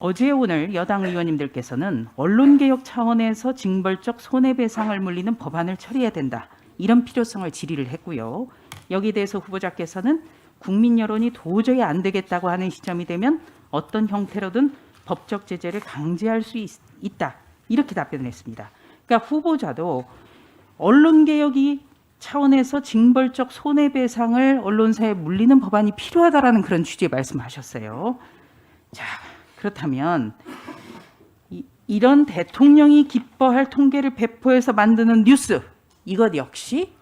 어제 오늘 여당 의원님들께서는 언론개혁 차원에서 징벌적 손해배상을 물리는 법안을 처리해야 된다. 이런 필요성을 질의를 했고요. 여기에 대해서 후보자께서는 국민 여론이 도저히 안 되겠다고 하는 시점이 되면 어떤 형태로든 법적 제재를 강제할 수 있다. 이렇게 답변을 했습니다. 그러니까 후보자도 언론개혁이 차원에서 징벌적 손해배상을 언론사에 물리는 법안이 필요하다라는 그런 취지의 말씀하셨어요. 자, 그렇다면 이런 대통령이 기뻐할 통계를 배포해서 만드는 뉴스, 이것 역시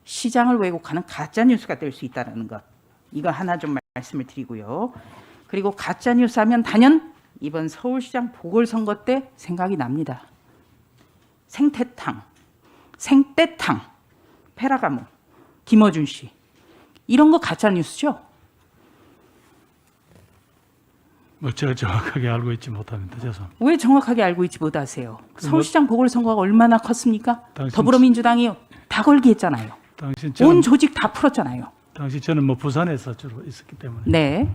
시장을 왜곡하는 가짜 뉴스가 될 수 있다는 것, 이거 하나 좀 말씀을 드리고요. 그리고 가짜 뉴스 하면 단연 이번 서울시장 보궐선거 때 생각이 납니다. 생태탕, 생떼탕, 페라가모, 김어준 씨, 이런 거 가짜 뉴스죠? 뭐 제가 정확하게 알고 있지 못합니다. 죄송합니다. 왜 정확하게 알고 있지 못하세요? 서울시장 보궐선거가 얼마나 컸습니까? 더불어민주당이 다 걸기 했잖아요. 온 조직 다 풀었잖아요. 당시 저는 뭐 부산에서 주로 있었기 때문에. 네.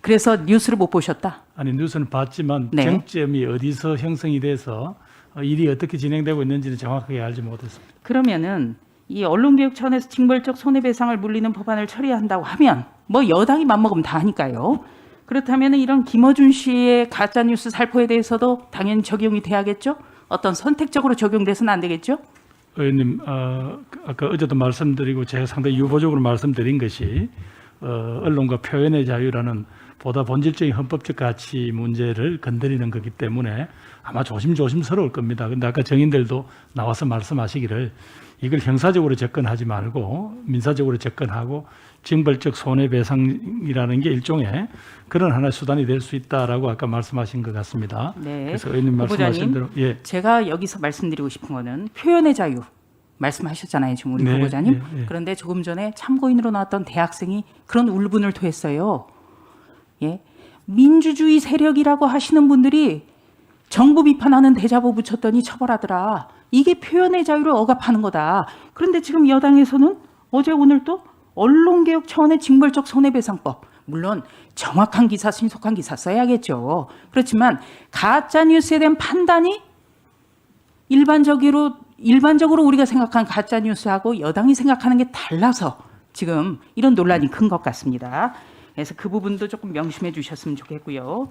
그래서 뉴스를 못 보셨다? 아니 뉴스는 봤지만 네. 쟁점이 어디서 형성이 돼서 일이 어떻게 진행되고 있는지는 정확하게 알지 못했습니다. 그러면은 이 언론개혁 차원에서 징벌적 손해배상을 물리는 법안을 처리한다고 하면 뭐 여당이 맘먹으면 다 하니까요. 그렇다면 이런 김어준 씨의 가짜뉴스 살포에 대해서도 당연히 적용이 돼야겠죠? 어떤 선택적으로 적용돼서는 안 되겠죠? 의원님, 아까 어제도 말씀드리고 제가 상당히 유보적으로 말씀드린 것이 언론과 표현의 자유라는 보다 본질적인 헌법적 가치 문제를 건드리는 거기 때문에 아마 조심스러울 겁니다. 근데 아까 정인들도 나와서 말씀하시기를 이걸 형사적으로 접근하지 말고 민사적으로 접근하고 징벌적 손해배상이라는 게 일종의 그런 하나의 수단이 될 수 있다라고 아까 말씀하신 것 같습니다. 네. 그래서 의원님 말씀하신 대로 제가 여기서 말씀드리고 싶은 거는 표현의 자유 말씀하셨잖아요, 지금 우리 후보자님. 그런데 조금 전에 참고인으로 나왔던 대학생이 그런 울분을 토했어요. 예, 민주주의 세력이라고 하시는 분들이 정부 비판하는 대자보 붙였더니 처벌하더라. 이게 표현의 자유를 억압하는 거다. 그런데 지금 여당에서는 어제 오늘 또 언론개혁 차원의 징벌적 손해배상법, 물론 정확한 기사, 신속한 기사 써야겠죠. 그렇지만 가짜뉴스에 대한 판단이 일반적으로 우리가 생각하는 가짜뉴스하고 여당이 생각하는 게 달라서 지금 이런 논란이 큰 것 같습니다. 그래서 그 부분도 조금 명심해 주셨으면 좋겠고요.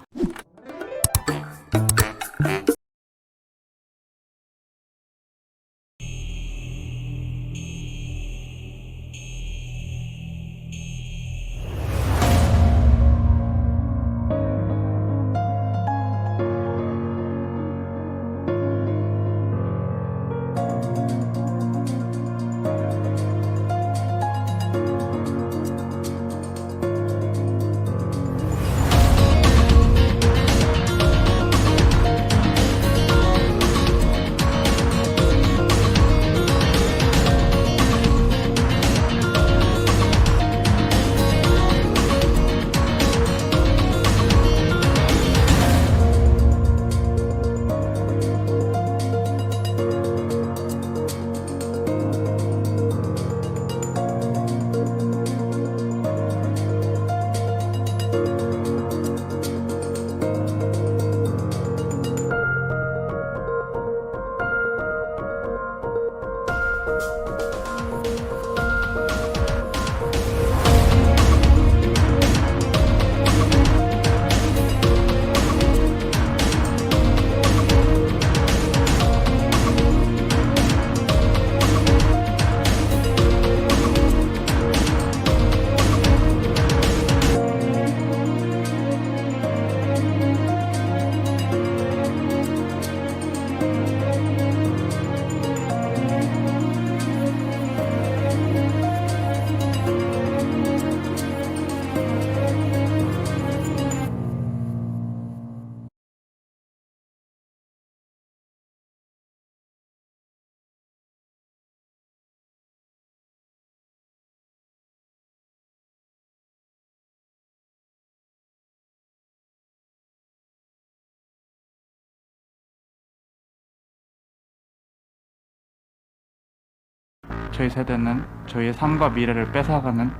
저희 세대는 저희의 삶과 미래를 뺏어가는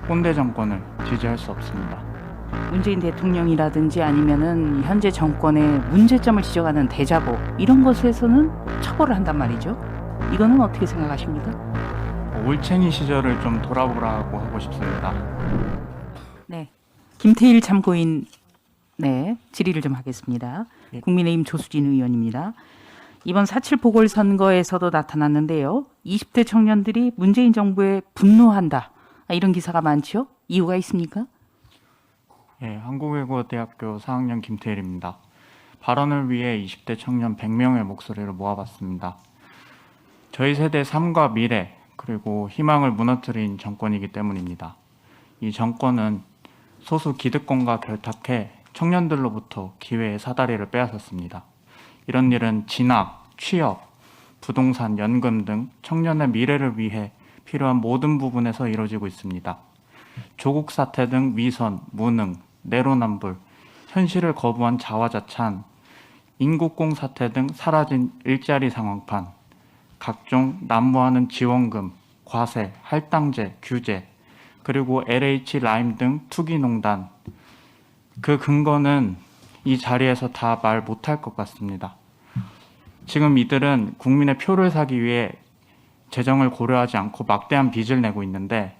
꼰대 정권을 지지할 수 없습니다. 문재인 대통령이라든지 아니면은 현재 정권의 문제점을 지적하는 대자보 이런 것에서는 처벌을 한단 말이죠. 이거는 어떻게 생각하십니까? 올챙이 시절을 좀 돌아보라고 하고 싶습니다. 네, 김태일 참고인 네 질의를 좀 하겠습니다. 예. 국민의힘 조수진 의원입니다. 이번 4.7 보궐선거에서도 나타났는데요. 20대 청년들이 문재인 정부에 분노한다. 이런 기사가 많죠? 이유가 있습니까? 예, 한국외국어대학교 4학년 김태일입니다. 발언을 위해 20대 청년 100명의 목소리를 모아봤습니다. 저희 세대의 삶과 미래 그리고 희망을 무너뜨린 정권이기 때문입니다. 이 정권은 소수 기득권과 결탁해 청년들로부터 기회의 사다리를 빼앗았습니다. 이런 일은 진학, 취업, 부동산, 연금 등 청년의 미래를 위해 필요한 모든 부분에서 이루어지고 있습니다. 조국 사태 등 위선, 무능, 내로남불, 현실을 거부한 자화자찬, 인국공 사태 등 사라진 일자리 상황판, 각종 난무하는 지원금, 과세, 할당제, 규제, 그리고 LH 라임 등 투기농단, 그 근거는 이 자리에서 다 말 못할 것 같습니다. 지금 이들은 국민의 표를 사기 위해 재정을 고려하지 않고 막대한 빚을 내고 있는데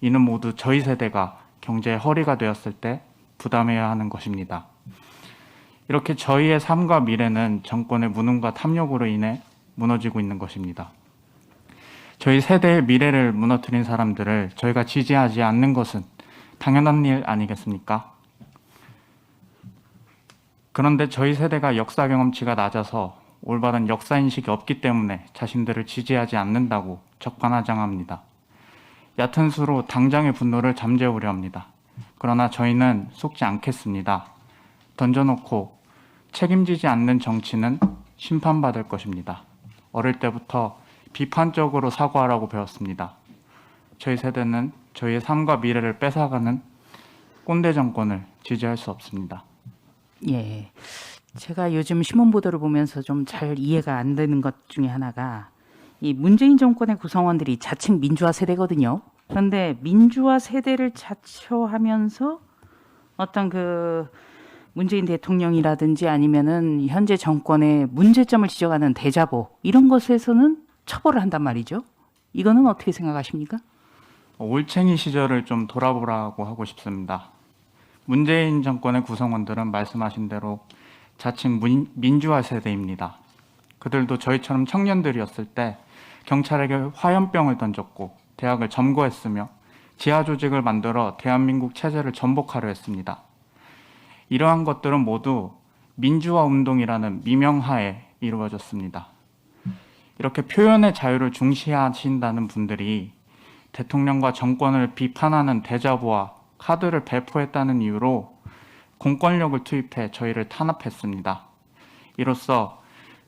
이는 모두 저희 세대가 경제의 허리가 되었을 때 부담해야 하는 것입니다. 이렇게 저희의 삶과 미래는 정권의 무능과 탐욕으로 인해 무너지고 있는 것입니다. 저희 세대의 미래를 무너뜨린 사람들을 저희가 지지하지 않는 것은 당연한 일 아니겠습니까? 그런데 저희 세대가 역사 경험치가 낮아서 올바른 역사인식이 없기 때문에 자신들을 지지하지 않는다고 적반하장합니다. 얕은 수로 당장의 분노를 잠재우려 합니다. 그러나 저희는 속지 않겠습니다. 던져놓고 책임지지 않는 정치는 심판받을 것입니다. 어릴 때부터 비판적으로 사고하라고 배웠습니다. 저희 세대는 저희의 삶과 미래를 뺏어가는 꼰대 정권을 지지할 수 없습니다. 예. 제가 요즘 신문 보도를 보면서 좀 잘 이해가 안 되는 것 중에 하나가 이 문재인 정권의 구성원들이 자칭 민주화 세대거든요. 그런데 민주화 세대를 자처하면서 어떤 그 문재인 대통령이라든지 아니면은 현재 정권의 문제점을 지적하는 대자보 이런 것에서는 처벌을 한단 말이죠. 이거는 어떻게 생각하십니까? 올챙이 시절을 좀 돌아보라고 하고 싶습니다. 문재인 정권의 구성원들은 말씀하신 대로 자칭 민주화 세대입니다. 그들도 저희처럼 청년들이었을 때 경찰에게 화염병을 던졌고 대학을 점거했으며 지하 조직을 만들어 대한민국 체제를 전복하려 했습니다. 이러한 것들은 모두 민주화 운동이라는 미명하에 이루어졌습니다. 이렇게 표현의 자유를 중시하신다는 분들이 대통령과 정권을 비판하는 대자보와 카드를 배포했다는 이유로 공권력을 투입해 저희를 탄압했습니다. 이로써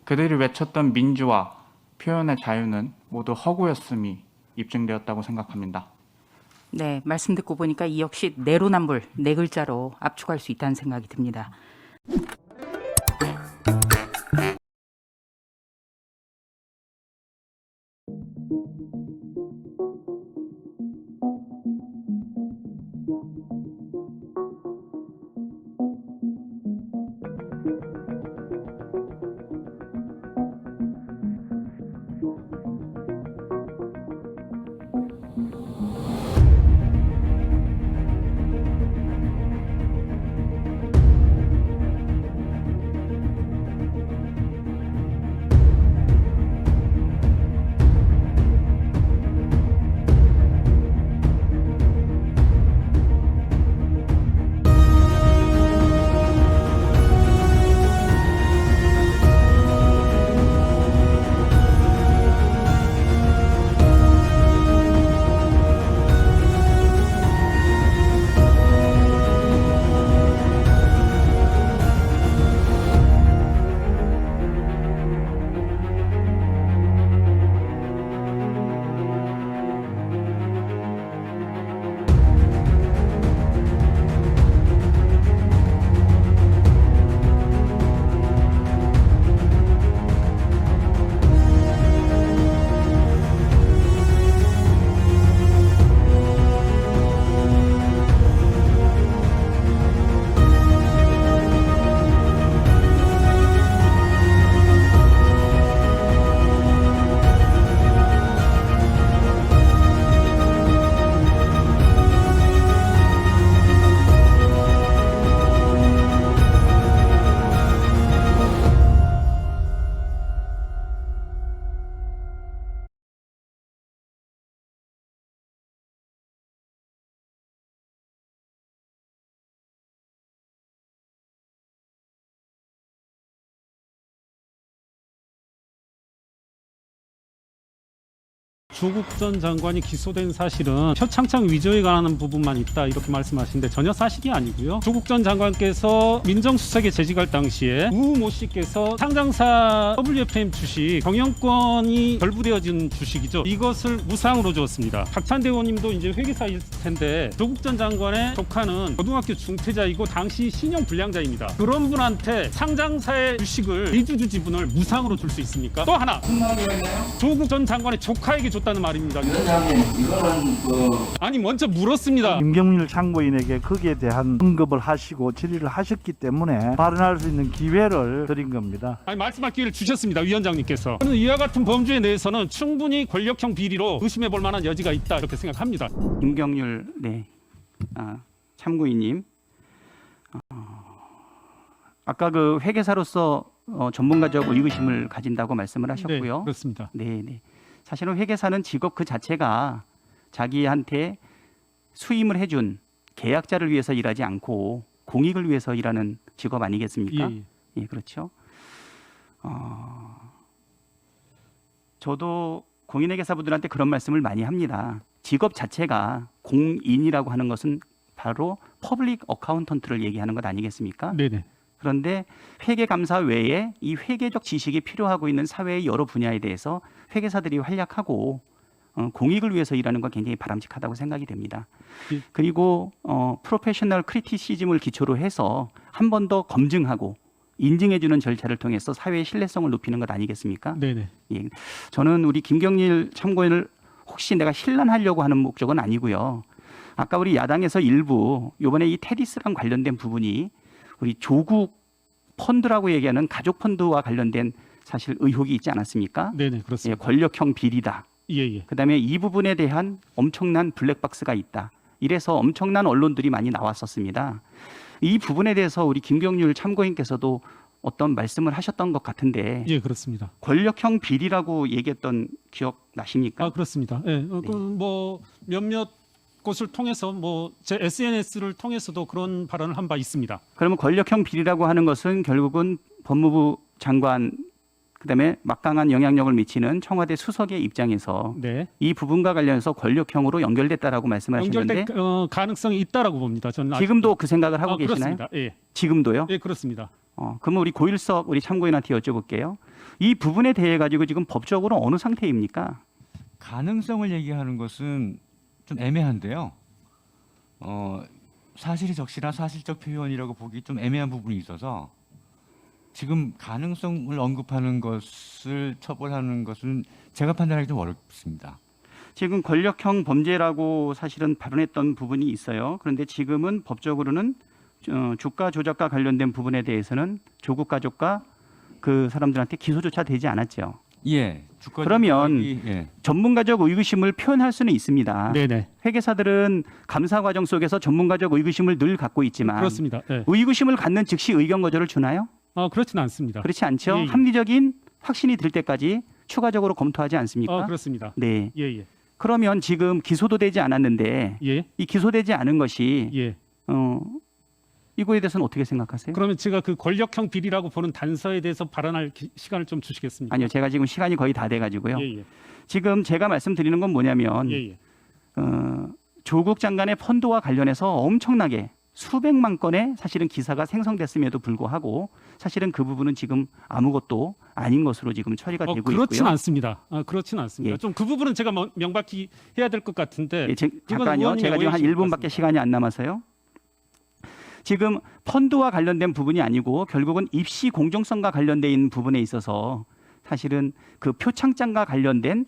그들이 외쳤던 민주화, 표현의 자유는 모두 허구였음이 입증되었다고 생각합니다. 네, 말씀 듣고 보니까 이 역시 내로남불 네 글자로 압축할 수 있다는 생각이 듭니다. 조국 전 장관이 기소된 사실은 표창장 위조에 관한 부분만 있다 이렇게 말씀하시는데 전혀 사실이 아니고요. 조국 전 장관께서 민정수석에 재직할 당시에 우 모 씨께서 상장사 WFM 주식 경영권이 결부되어진 주식이죠. 이것을 무상으로 주었습니다. 박찬대 의원님도 이제 회계사일 텐데 조국 전 장관의 조카는 고등학교 중퇴자이고 당시 신용 불량자입니다. 그런 분한테 상장사의 주식을 미주주 지분을 무상으로 줄 수 있습니까? 또 하나 조국 전 장관의 조카에게 줬다는 말입니다. 위원장님, 이거는 아니 먼저 물었습니다. 김경률 참고인에게 거기에 대한 언급을 하시고 질의를 하셨기 때문에 발언할 수 있는 기회를 드린 겁니다. 아니 말씀할 기회를 주셨습니다. 위원장님께서. 저는 이와 같은 범죄에 대해서는 충분히 권력형 비리로 의심해 볼 만한 여지가 있다 이렇게 생각합니다. 김경률 참고인님, 아까 그 회계사로서 전문가적 의구심을 가진다고 말씀을 네, 하셨고요. 그렇습니다. 네. 사실은 회계사는 직업 그 자체가 자기한테 수임을 해준 계약자를 위해서 일하지 않고 공익을 위해서 일하는 직업 아니겠습니까? 예. 예, 그렇죠. 저도 공인회계사분들한테 그런 말씀을 많이 합니다. 직업 자체가 공인이라고 하는 것은 바로 퍼블릭 어카운턴트를 얘기하는 것 아니겠습니까? 네네. 그런데 회계감사 외에 이 회계적 지식이 필요하고 있는 사회의 여러 분야에 대해서 회계사들이 활약하고 공익을 위해서 일하는 건 굉장히 바람직하다고 생각이 됩니다. 예. 그리고 프로페셔널 크리티시즘을 기초로 해서 한 번 더 검증하고 인증해주는 절차를 통해서 사회의 신뢰성을 높이는 것 아니겠습니까? 네네. 예. 저는 우리 김경일 참고인을 혹시 내가 신란하려고 하는 목적은 아니고요. 아까 우리 야당에서 일부 이번에 이 테디스랑 관련된 부분이 우리 조국 펀드라고 얘기하는 가족 펀드와 관련된 사실 의혹이 있지 않았습니까? 네네 예, 그렇습니다. 권력형 비리다. 예예. 그다음에 이 부분에 대한 엄청난 블랙박스가 있다. 이래서 엄청난 언론들이 많이 나왔었습니다. 이 부분에 대해서 우리 김경률 참고인께서도 어떤 말씀을 하셨던 것 같은데 예 그렇습니다. 권력형 비리라고 얘기했던 기억 나십니까? 아 그렇습니다. 예. 뭐 몇몇 곳을 통해서 뭐 제 SNS를 통해서도 그런 발언을 한 바 있습니다. 그러면 권력형 비리라고 하는 것은 결국은 법무부 장관 그다음에 막강한 영향력을 미치는 청와대 수석의 입장에서 네. 이 부분과 관련해서 권력형으로 연결됐다라고 말씀하시는데 연결될 가능성이 있다라고 봅니다. 저는 지금도 그 생각을 하고 계시나요? 그렇습니다. 예. 지금도요? 예 그렇습니다. 그러면 우리 고일석 우리 참고인한테 여쭤볼게요. 이 부분에 대해 가지고 지금 법적으로 어느 상태입니까? 가능성을 얘기하는 것은 좀 애매한데요. 사실이 적시나 사실적 표현이라고 보기 좀 애매한 부분이 있어서 지금 가능성을 언급하는 것을 처벌하는 것은 제가 판단하기 좀 어렵습니다. 지금 권력형 범죄라고 사실은 발언했던 부분이 있어요. 그런데 지금은 법적으로는 주가 조작과 관련된 부분에 대해서는 조국 가족과 그 사람들한테 기소조차 되지 않았죠. 예. 그러면 예. 전문가적 의구심을 표현할 수는 있습니다. 네네. 회계사들은 감사 과정 속에서 전문가적 의구심을 늘 갖고 있지만 그렇습니다. 예. 의구심을 갖는 즉시 의견 거절을 주나요? 그렇지는 않습니다. 그렇지 않죠. 예, 예. 합리적인 확신이 들 때까지 추가적으로 검토하지 않습니까? 그렇습니다. 네. 예예. 그러면 지금 기소도 되지 않았는데 예. 이 기소되지 않은 것이 예. 이거에 대해서는 어떻게 생각하세요? 그러면 제가 그 권력형 비리라고 보는 단서에 대해서 발언할 시간을 좀 주시겠습니까? 아니요, 제가 지금 시간이 거의 다 돼가지고요. 예예. 지금 제가 말씀드리는 건 뭐냐면 예예. 조국 장관의 펀드와 관련해서 엄청나게 수백만 건의 사실은 기사가 생성됐음에도 불구하고 사실은 그 부분은 지금 아무것도 아닌 것으로 지금 처리가 되고 그렇진 있고요. 않습니다. 그렇진 않습니다. 예. 좀 그 부분은 제가 명확히 해야 될 것 같은데. 예, 그건 잠깐요. 의원님의 제가 지금 한 오해이신 것 1분밖에 같습니다. 시간이 안 남아서요. 지금 펀드와 관련된 부분이 아니고 결국은 입시 공정성과 관련돼 있는 부분에 있어서 사실은 그 표창장과 관련된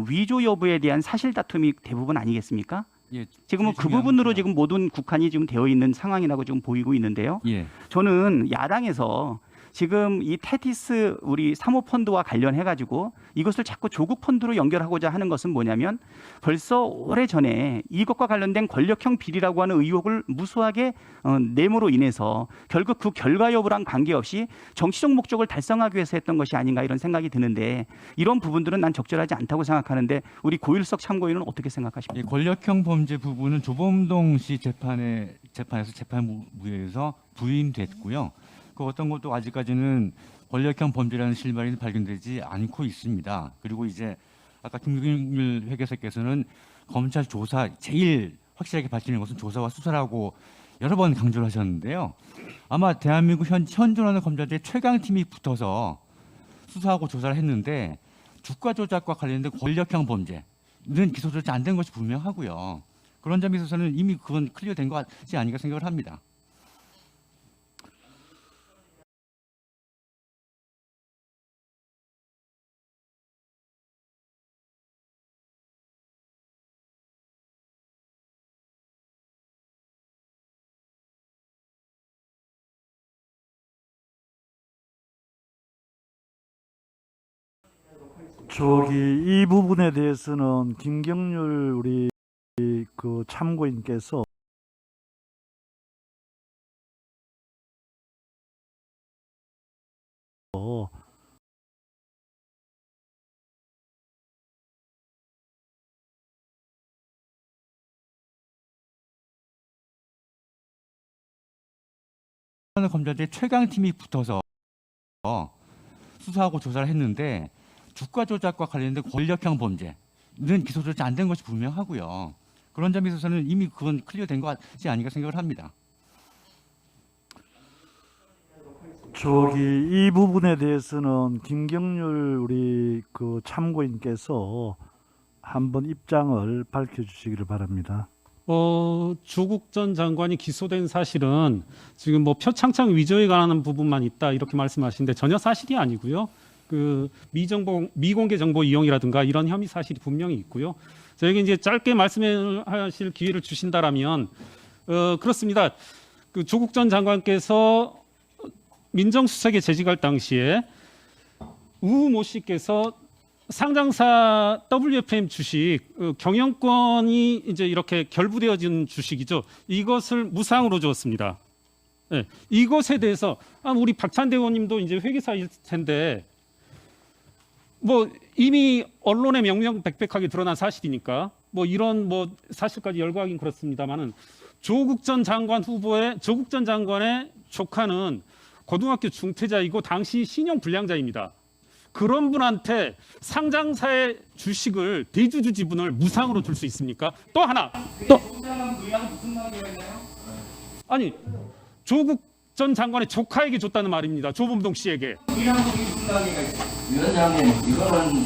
위조 여부에 대한 사실 다툼이 대부분 아니겠습니까? 예. 지금은 그 중요한 부분으로 문제야. 지금 모든 국한이 지금 되어 있는 상황이라고 지금 보이고 있는데요. 예. 저는 야당에서 지금 이 테티스 우리 사모펀드와 관련해 가지고 이것을 자꾸 조국 펀드로 연결하고자 하는 것은 뭐냐면 벌써 오래전에 이것과 관련된 권력형 비리라고 하는 의혹을 무수하게 내모로 인해서 결국 그 결과 여부랑 관계없이 정치적 목적을 달성하기 위해서 했던 것이 아닌가 이런 생각이 드는데 이런 부분들은 난 적절하지 않다고 생각하는데 우리 고일석 참고인은 어떻게 생각하십니까? 예, 권력형 범죄 부분은 조범동 씨 재판에서 재판부에서 부인됐고요. 그 어떤 것도 아직까지는 권력형 범죄라는 실마리는 발견되지 않고 있습니다. 그리고 이제 아까 김경률 회계사께서는 검찰 조사 제일 확실하게 밝히는 것은 조사와 수사라고 여러 번 강조를 하셨는데요. 아마 대한민국 현존하는 검찰들의 최강팀이 붙어서 수사하고 조사를 했는데 주가 조작과 관련된 권력형 범죄는 기소조차 안 된 것이 분명하고요. 그런 점에 있어서는 이미 그건 클리어된 것 같지 아닌가 생각을 합니다. 이 부분에 대해서는 김경률 우리 그 참고인께서 검찰들의 최강팀이 붙어서 수사하고 조사를 했는데 주가 조작과 관련된 권력형 범죄는 기소조차 안 된 것이 분명하고요. 그런 점에 있어서는 이미 그건 클리어된 것 같지 아닌가 생각을 합니다. 이 부분에 대해서는 김경률 우리 그 참고인께서 한번 입장을 밝혀주시기를 바랍니다. 조국 전 장관이 기소된 사실은 지금 뭐 표창장 위조에 관한 부분만 있다 이렇게 말씀하시는데 전혀 사실이 아니고요. 그 미공개 정보 이용이라든가 이런 혐의 사실이 분명히 있고요. 저에게 이제 짧게 말씀하실 기회를 주신다라면 그렇습니다. 그 조국 전 장관께서 민정수석에 재직할 당시에 우 모 씨께서 상장사 WFM 주식 경영권이 이제 이렇게 결부되어진 주식이죠. 이것을 무상으로 주었습니다. 네, 이것에 대해서 우리 박찬대 의원님도 이제 회계사일 텐데 뭐 이미 언론에 명명백백하게 드러난 사실이니까 뭐 이런 뭐 사실까지 열거하긴 그렇습니다만은 조국 전 장관의 조카는 고등학교 중퇴자이고 당시 신용 불량자입니다. 그런 분한테 상장사의 주식을 대주주 지분을 무상으로 줄 수 있습니까? 또 하나. 아니 조국 전 장관의 조카에게 줬다는 말입니다. 조범동 씨에게. 위원장님, 이거는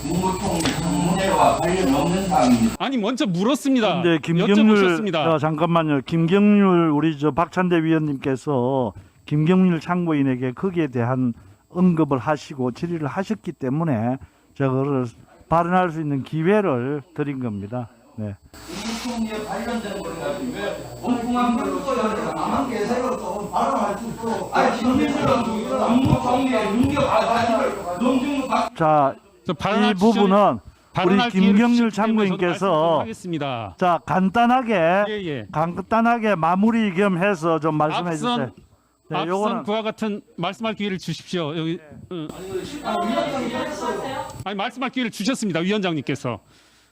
국무총 청문회와 관련 없는 사항입니다. 아니 먼저 물었습니다. 근데 여쭤보셨습니다. 잠깐만요. 김경률 우리 박찬대 위원님께서 김경률 참고인에게 거기에 대한 언급을 하시고 질의를 하셨기 때문에 저거를 발언할 수 있는 기회를 드린 겁니다. 네. 국무총리에 관련된 걸 가지고 왜 엉뚱한 걸로 시간을 가만 계세요. 좀 발언할 수 있도록. 아니 김민수는 국무총리의 능력 가지를 논증을 자, 이 부분은 우리 김경률 참고인께서 하겠습니다. 자 예. 간단하게 마무리 겸해서 좀 말씀해 주세요. 네, 앞선 요거는 그와 같은 말씀할 기회를 주십시오. 여기 아니 말씀할 기회를 주셨습니다. 위원장님께서.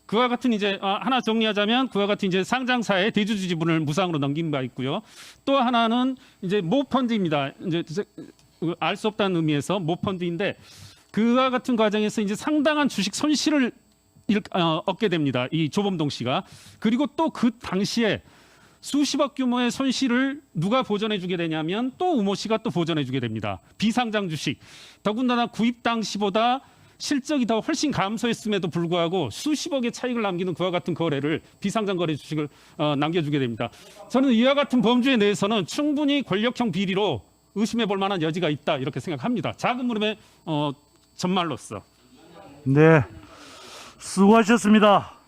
그와 같은 이제 하나 정리하자면 그와 같은 이제 상장사의 대주주 지분을 무상으로 넘긴 바 있고요. 또 하나는 이제 모펀드입니다. 이제 알 수 없다는 의미에서 모펀드인데 그와 같은 과정에서 이제 상당한 주식 손실을 얻게 됩니다. 이 조범동 씨가. 그리고 또 그 당시에 수십억 규모의 손실을 누가 보전해주게 되냐면 또 우모 씨가 또 보전해주게 됩니다. 비상장 주식. 더군다나 구입 당시보다 실적이 더 훨씬 감소했음에도 불구하고 수십억의 차익을 남기는 그와 같은 거래를 비상장 거래 주식을 남겨주게 됩니다. 저는 이와 같은 범죄에 대해서는 충분히 권력형 비리로 의심해 볼 만한 여지가 있다 이렇게 생각합니다. 작은 물음의 전말로서. 네, 수고하셨습니다.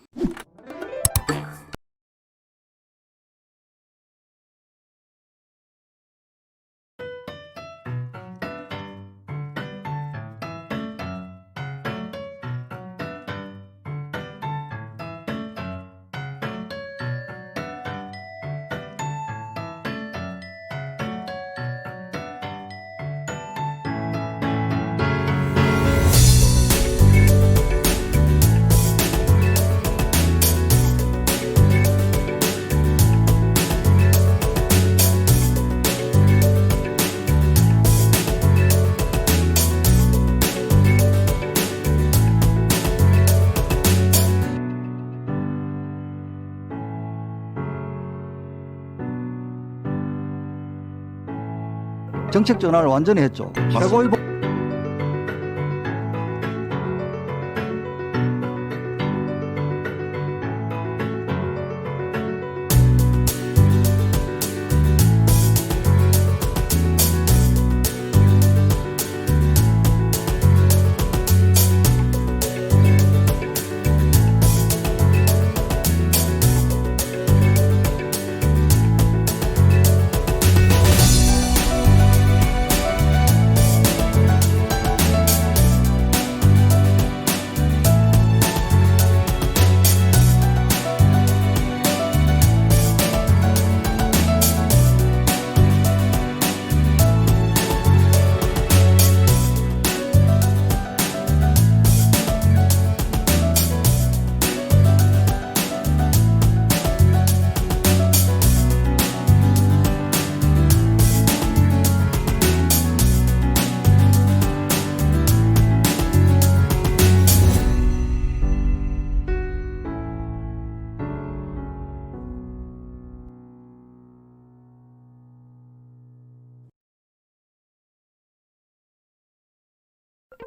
정책 전환을 완전히 했죠. 최고의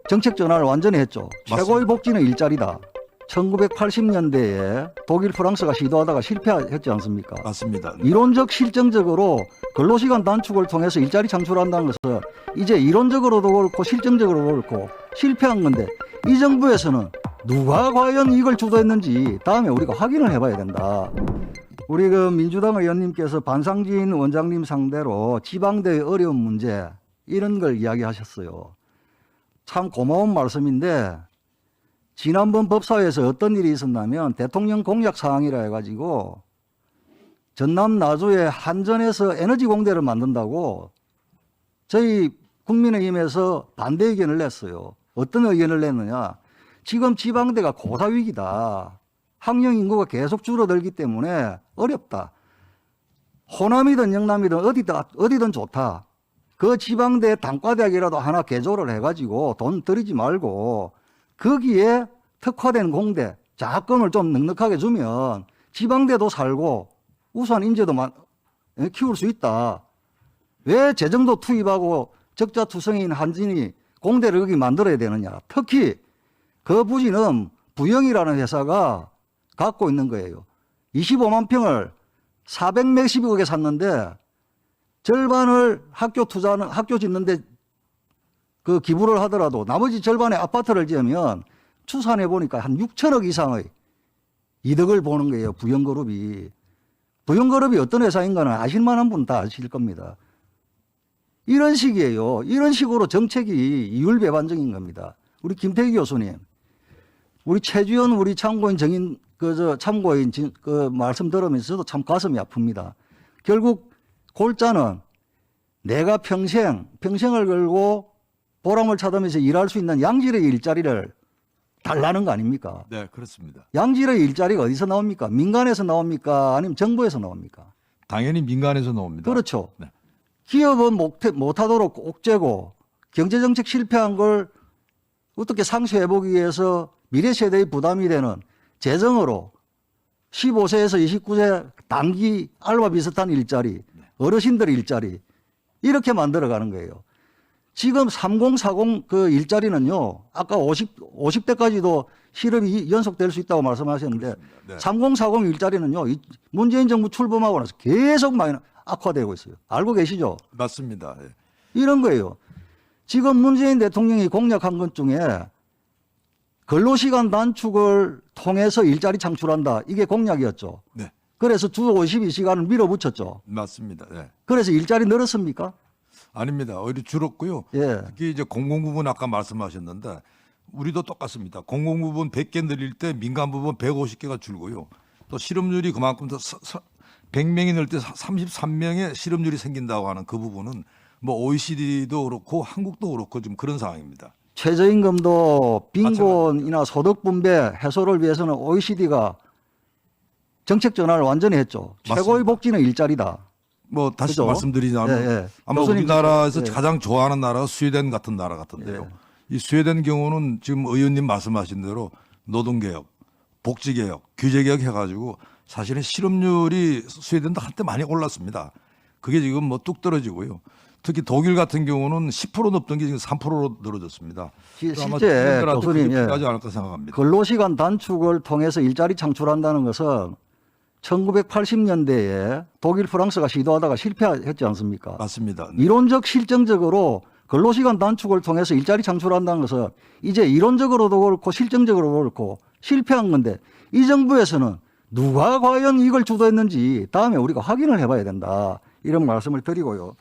정책 전환을 완전히 했죠. 최고의 복지는 일자리다. 1980년대에 독일, 프랑스가 시도하다가 실패했지 않습니까? 맞습니다. 이론적, 실정적으로 근로시간 단축을 통해서 일자리 창출한다는 것은 이제 이론적으로도 그렇고 실정적으로도 그렇고 실패한 건데 이 정부에서는 누가 과연 이걸 주도했는지 다음에 우리가 확인을 해봐야 된다. 우리 그 민주당 의원님께서 반상진 원장님 상대로 지방대의 어려운 문제 이런 걸 이야기하셨어요. 참 고마운 말씀인데 지난번 법사위에서 어떤 일이 있었냐면 대통령 공약 사항이라 해가지고 전남 나주에 한전에서 에너지 공대를 만든다고 저희 국민의힘에서 반대 의견을 냈어요. 어떤 의견을 냈느냐. 지금 지방대가 고사위기다. 학령 인구가 계속 줄어들기 때문에 어렵다. 호남이든 영남이든 어디든 좋다. 그 지방대 단과대학이라도 하나 개조를 해가지고 돈 들이지 말고 거기에 특화된 공대 자금을 좀 넉넉하게 주면 지방대도 살고 우수한 인재도 키울 수 있다. 왜 재정도 투입하고 적자투성인 한진이 공대를 거기 만들어야 되느냐. 특히 그 부지는 부영이라는 회사가 갖고 있는 거예요. 25만 평을 400몇십억에 샀는데 절반을 학교 짓는데 그 기부를 하더라도 나머지 절반의 아파트를 지으면 추산해 보니까 한 6천억 이상의 이득을 보는 거예요. 부영그룹이. 부영그룹이 어떤 회사인가는 아실 만한 분 다 아실 겁니다. 이런 식이에요. 이런 식으로 정책이 이율배반적인 겁니다. 우리 김태기 교수님, 우리 최주현 우리 참고인 참고인 그 말씀 들으면서도 참 가슴이 아픕니다. 결국 골자는 내가 평생을 걸고 보람을 찾으면서 일할 수 있는 양질의 일자리를 달라는 거 아닙니까? 네, 그렇습니다. 양질의 일자리가 어디서 나옵니까? 민간에서 나옵니까? 아니면 정부에서 나옵니까? 당연히 민간에서 나옵니다. 그렇죠. 네. 기업은 못하도록 옥죄고 경제정책 실패한 걸 어떻게 상쇄해보기 위해서 미래 세대의 부담이 되는 재정으로 15세에서 29세 단기 알바 비슷한 일자리, 어르신들 일자리 이렇게 만들어가는 거예요. 지금 3040 그 일자리는요. 아까 50대까지도 실업이 연속될 수 있다고 말씀하셨는데 네. 3040 일자리는요. 문재인 정부 출범하고 나서 계속 많이 악화되고 있어요. 알고 계시죠? 맞습니다. 예. 이런 거예요. 지금 문재인 대통령이 공약한 것 중에 근로시간 단축을 통해서 일자리 창출한다. 이게 공약이었죠. 네. 그래서 주 52시간을 밀어붙였죠. 맞습니다. 예. 그래서 일자리 늘었습니까? 아닙니다. 오히려 줄었고요. 예. 특히 이제 공공부문 아까 말씀하셨는데 우리도 똑같습니다. 공공부문 100개 늘릴 때 민간 부분 150개가 줄고요. 또 실업률이 그만큼 더 100명이 늘 때 33명의 실업률이 생긴다고 하는 그 부분은 뭐 OECD도 그렇고 한국도 그렇고 좀 그런 상황입니다. 최저임금도 빈곤이나 소득 분배 해소를 위해서는 OECD가 정책 전환을 완전히 했죠. 맞습니다. 최고의 복지는 일자리다. 뭐 다시 그죠? 말씀드리자면 예, 예. 아마 교수님, 우리나라에서 예. 가장 좋아하는 나라가 스웨덴 같은 나라 같은데요. 예. 이 스웨덴 경우는 지금 의원님 말씀하신 대로 노동개혁, 복지개혁, 규제개혁 해가지고 사실은 실업률이 스웨덴도 한때 많이 올랐습니다. 그게 지금 뭐 뚝 떨어지고요. 특히 독일 같은 경우는 10% 넘던 게 지금 3%로 늘어졌습니다. 아마 실제 국민들한테 교수님, 그게 예, 필요하지 않을까 생각합니다. 근로시간 단축을 통해서 일자리 창출한다는 것은 1980년대에 독일, 프랑스가 시도하다가 실패했지 않습니까? 맞습니다. 이론적, 실정적으로 근로시간 단축을 통해서 일자리 창출한다는 것은 이제 이론적으로도 그렇고 실정적으로도 그렇고 실패한 건데 이 정부에서는 누가 과연 이걸 주도했는지 다음에 우리가 확인을 해봐야 된다. 이런 말씀을 드리고요.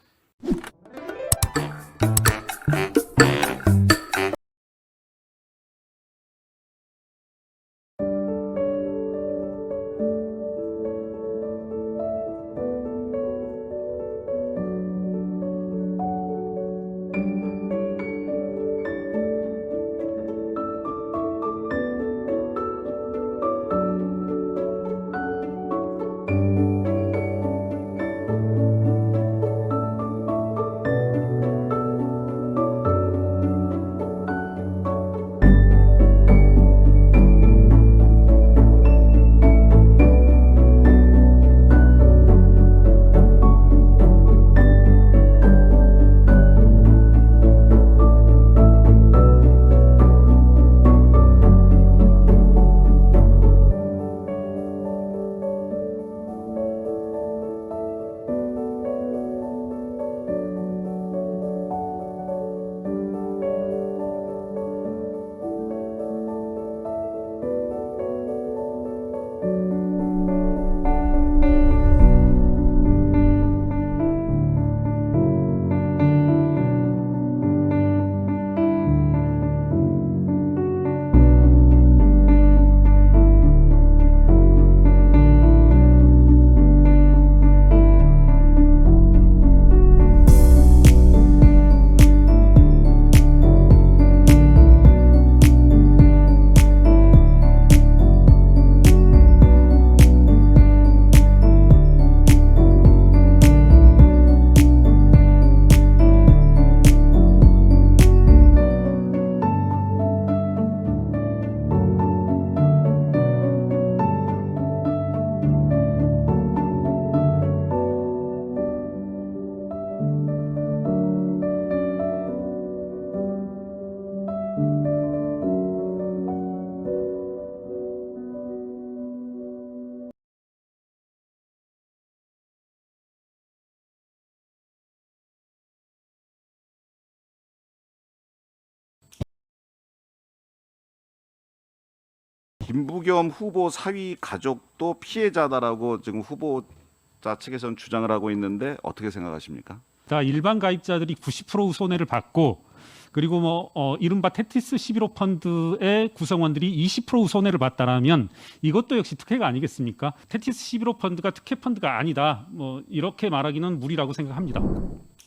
김부겸 후보 사위 가족도 피해자다라고 지금 후보자 측에서는 주장을 하고 있는데 어떻게 생각하십니까? 다 일반 가입자들이 90% 손해를 받고 그리고 이른바 테티스 11호 펀드의 구성원들이 20% 손해를 봤다라면 이것도 역시 특혜가 아니겠습니까? 테티스 11호 펀드가 특혜 펀드가 아니다. 이렇게 말하기는 무리라고 생각합니다.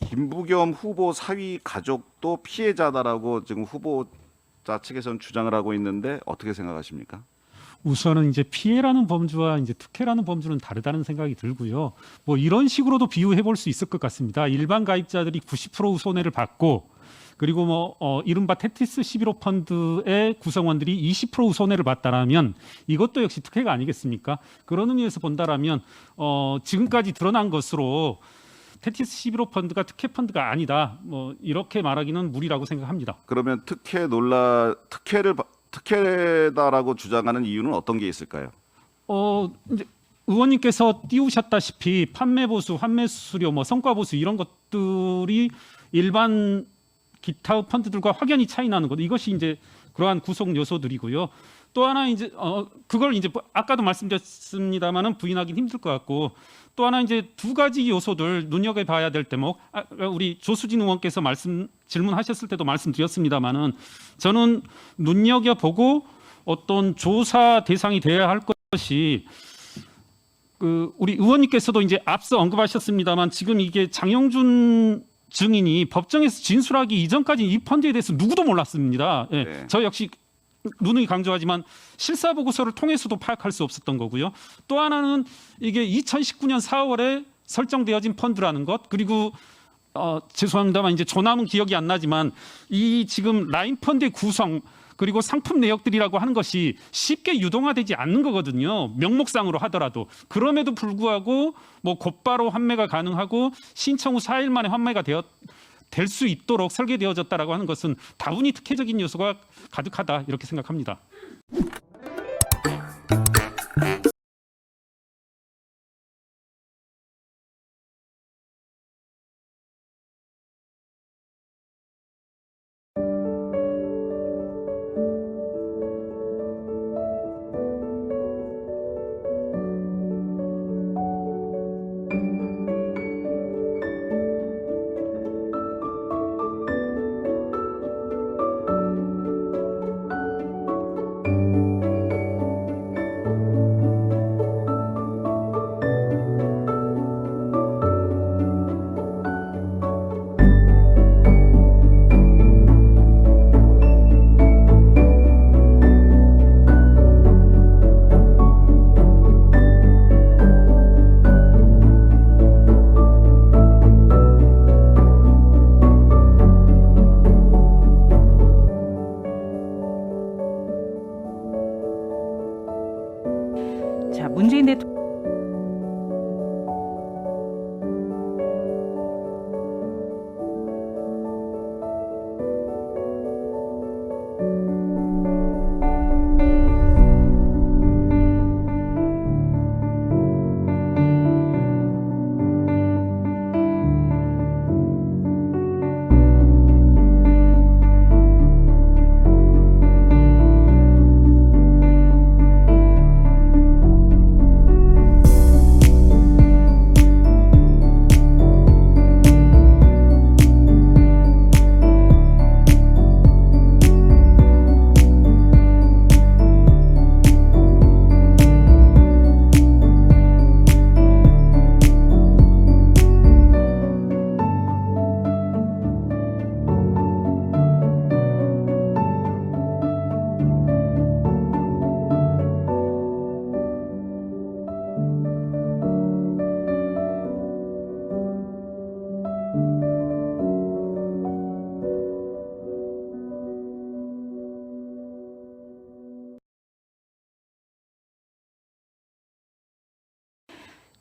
김부겸 후보 사위 가족도 피해자다라고 지금 후보자 측에서는 주장을 하고 있는데 어떻게 생각하십니까? 우선은 이제 피해라는 범주와 이제 특혜라는 범주는 다르다는 생각이 들고요. 이런 식으로도 비유해 볼 수 있을 것 같습니다. 일반 가입자들이 90% 손해를 받고 그리고 이른바 테티스 11호 펀드의 구성원들이 20% 손해를 봤다라면 이것도 역시 특혜가 아니겠습니까? 그런 의미에서 본다라면 지금까지 드러난 것으로 테티스 11호 펀드가 특혜 펀드가 아니다. 이렇게 말하기는 무리라고 생각합니다. 그러면 특혜다라고 주장하는 이유는 어떤 게 있을까요? 이제 의원님께서 띄우셨다시피 판매 보수, 환매 수수료, 성과 보수 이런 것들이 일반 기타 펀드들과 확연히 차이 나는 것. 이것이 이제 그러한 구성 요소들이고요. 또 하나 이제 그걸 이제 아까도 말씀드렸습니다만은 부인하기는 힘들 것 같고 또 하나 이제 두 가지 요소들 눈여겨봐야 될 대목. 우리 조수진 의원께서 질문하셨을 때도 말씀드렸습니다만은 저는 눈여겨보고 어떤 조사 대상이 되어야 할 것이 우리 의원님께서도 이제 앞서 언급하셨습니다만 지금 이게 장영준 증인이 법정에서 진술하기 이전까지 이 펀드에 대해서 누구도 몰랐습니다. 예. 네. 저 역시 누누이 강조하지만 실사 보고서를 통해서도 파악할 수 없었던 거고요. 또 하나는 이게 2019년 4월에 설정되어진 펀드라는 것 그리고 죄송합니다만 이제 조남은 기억이 안 나지만 이 지금 라인 펀드의 구성 그리고 상품 내역들이라고 하는 것이 쉽게 유동화되지 않는 거거든요. 명목상으로 하더라도. 그럼에도 불구하고 뭐 곧바로 환매가 가능하고 신청 후 4일 만에 환매가 될 수 있도록 설계되어졌다라고 하는 것은 다분히 특혜적인 요소가 가득하다 이렇게 생각합니다.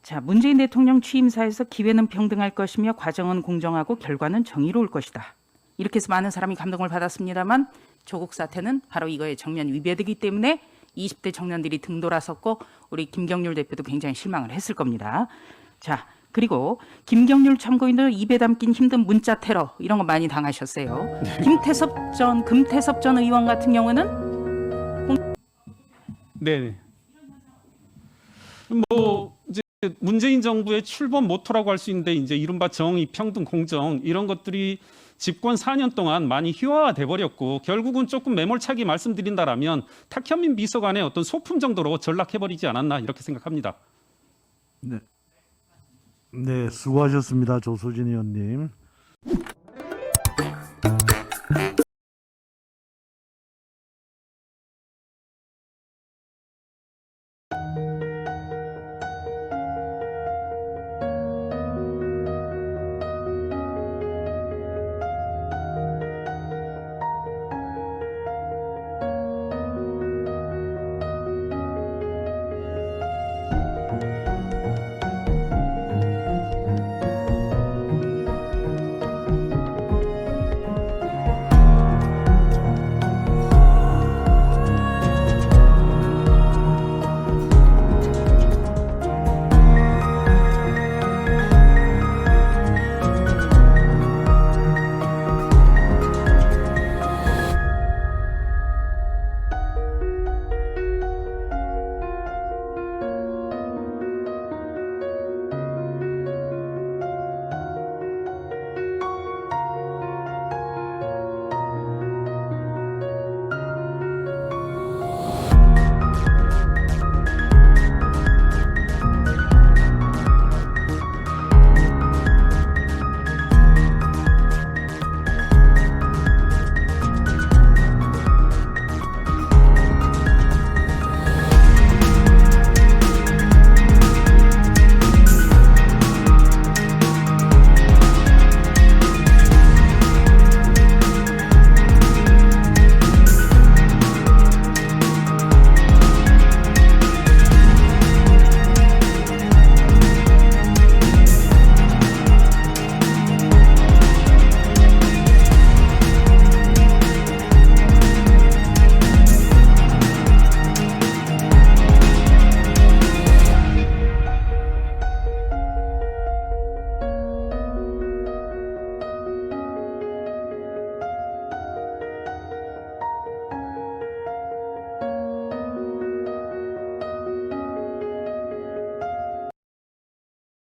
자, 문재인 대통령 취임사에서 기회는 평등할 것이며 과정은 공정하고 결과는 정의로울 것이다. 이렇게 해서 많은 사람이 감동을 받았습니다만 조국 사태는 바로 이거에 정면 위배되기 때문에 20대 청년들이 등돌아섰고 우리 김경률 대표도 굉장히 실망을 했을 겁니다. 자, 그리고 김경률 참고인들 입에 담긴 힘든 문자 테러 이런 거 많이 당하셨어요. 금태섭 전 의원 같은 경우는 네. 뭐 이제 문재인 정부의 출범 모토라고 할 수 있는데 이제 이른바 정의, 평등, 공정 이런 것들이 집권 4년 동안 많이 희화화돼 버렸고 결국은 조금 매몰차게 말씀드린다라면 탁현민 비서관의 어떤 소품 정도로 전락해 버리지 않았나 이렇게 생각합니다. 네, 수고하셨습니다. 조수진 의원님.